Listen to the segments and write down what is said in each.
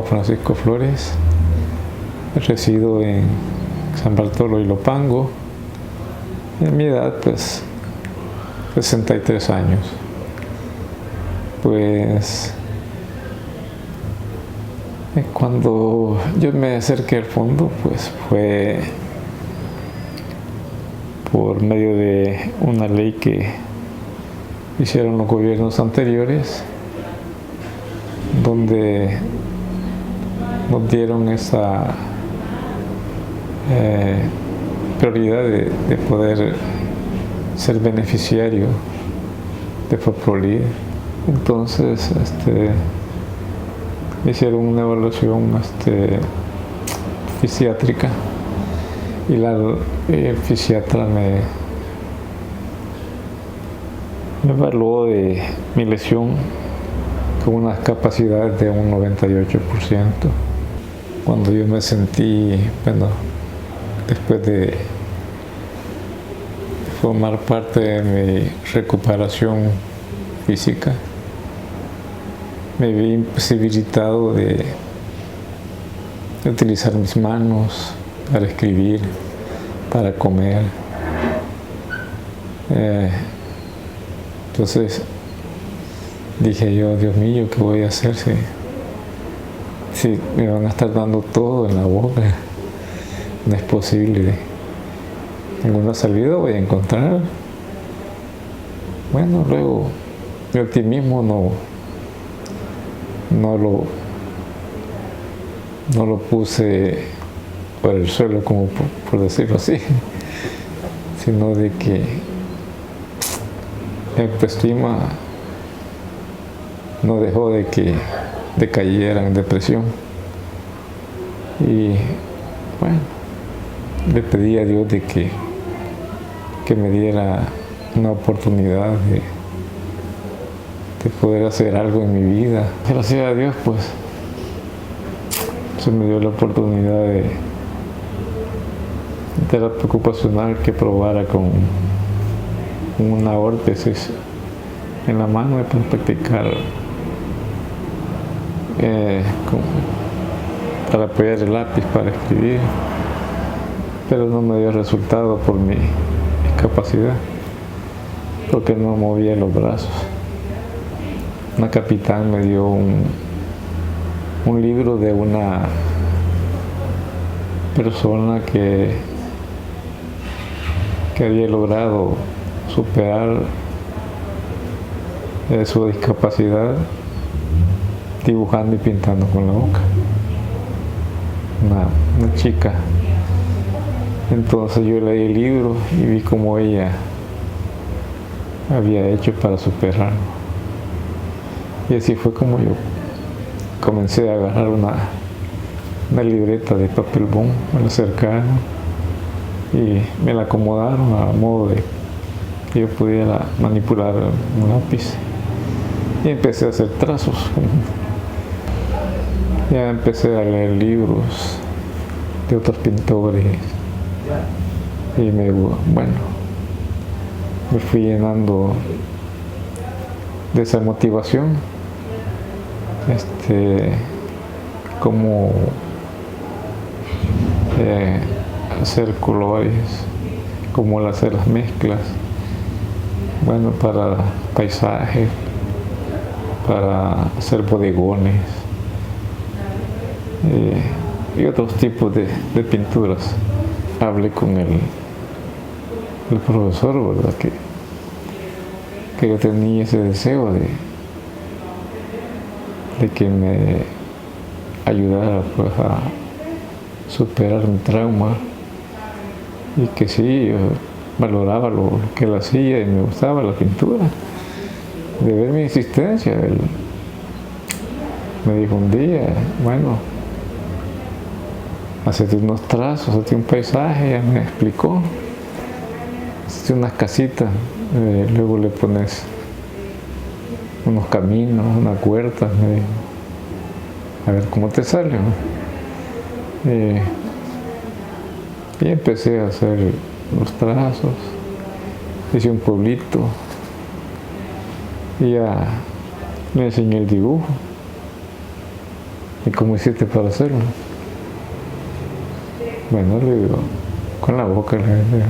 Francisco Flores, resido en San Bartolo y Lopango. En mi edad, pues, 63 años. Pues, cuando yo me acerqué al fondo, pues fue por medio de una ley que hicieron los gobiernos anteriores, donde nos dieron esa prioridad de poder ser beneficiario de FOPROLID. Entonces me hicieron una evaluación fisiátrica y el fisiatra me evaluó de mi lesión con unas capacidades de un 98%. Cuando yo me sentí, después de formar parte de mi recuperación física, me vi imposibilitado de utilizar mis manos para escribir, para comer. Entonces dije yo, Dios mío, ¿qué voy a hacer si me van a estar dando todo en la boca? No es posible. Ninguna salida voy a encontrar. Bueno, luego mi optimismo no lo puse por el suelo, como por decirlo así, sino de que mi autoestima no dejó de que decayera en depresión. Y bueno, le pedí a Dios de que me diera una oportunidad de poder hacer algo en mi vida. Gracias a Dios, pues, se me dio la oportunidad de terapia ocupacional que probara con una órtesis en la mano para practicar, para apoyar el lápiz para escribir, pero no me dio resultado por mi discapacidad, porque no movía los brazos. Una capitán me dio un libro de una persona que había logrado superar su discapacidad dibujando y pintando con la boca. Una chica. Entonces yo leí el libro y vi cómo ella había hecho para superarlo. Y así fue como yo comencé a agarrar una libreta de papel bond, me la acercaron y me la acomodaron a modo de que yo pudiera manipular un lápiz. Y empecé a hacer trazos. Ya empecé a leer libros de otros pintores y me fui llenando de esa motivación, cómo hacer colores, cómo hacer las mezclas, para paisajes, para hacer bodegones y otros tipos de pinturas. Hablé con el profesor, ¿verdad? Que yo tenía ese deseo de que me ayudara, pues, a superar mi trauma, y que sí, yo valoraba lo que él hacía y me gustaba la pintura. De ver mi insistencia, él me dijo un día, hacete unos trazos, hacete un paisaje. Ya me explicó, hacete unas casitas, luego le pones unos caminos, unas huertas, me dijo, a ver cómo te sale, ¿no? Y empecé a hacer los trazos, hice un pueblito y ya me enseñé el dibujo. ¿Y cómo hiciste para hacerlo? Bueno, le digo, con la boca le digo,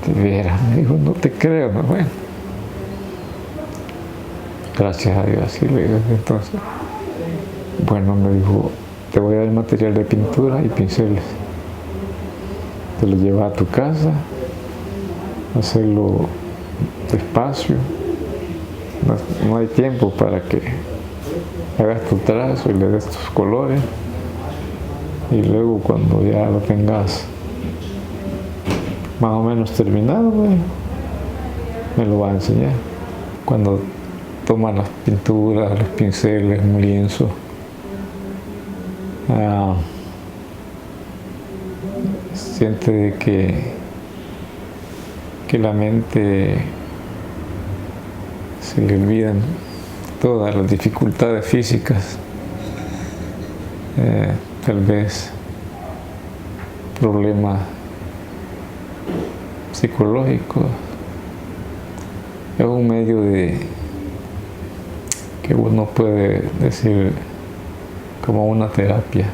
te viera, me dijo, no te creo, no, bueno. Gracias a Dios, así le digo, entonces, bueno, me dijo, te voy a dar material de pintura y pinceles. Te lo llevas a tu casa, hacerlo despacio. No hay tiempo para que hagas tu trazo y le des tus colores. Y luego cuando ya lo tengas más o menos terminado, pues, me lo va a enseñar. Cuando toma las pinturas, los pinceles, un lienzo, siente que la mente se le olvidan todas las dificultades físicas, tal vez problemas psicológicos. Es un medio que uno puede decir como una terapia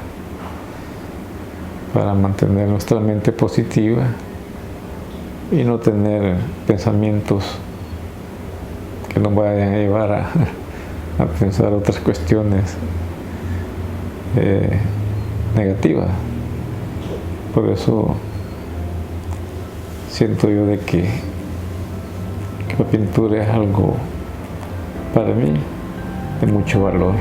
para mantener nuestra mente positiva y no tener pensamientos que nos vayan a llevar a pensar otras cuestiones negativas. Por eso siento yo de que la pintura es algo para mí de mucho valor.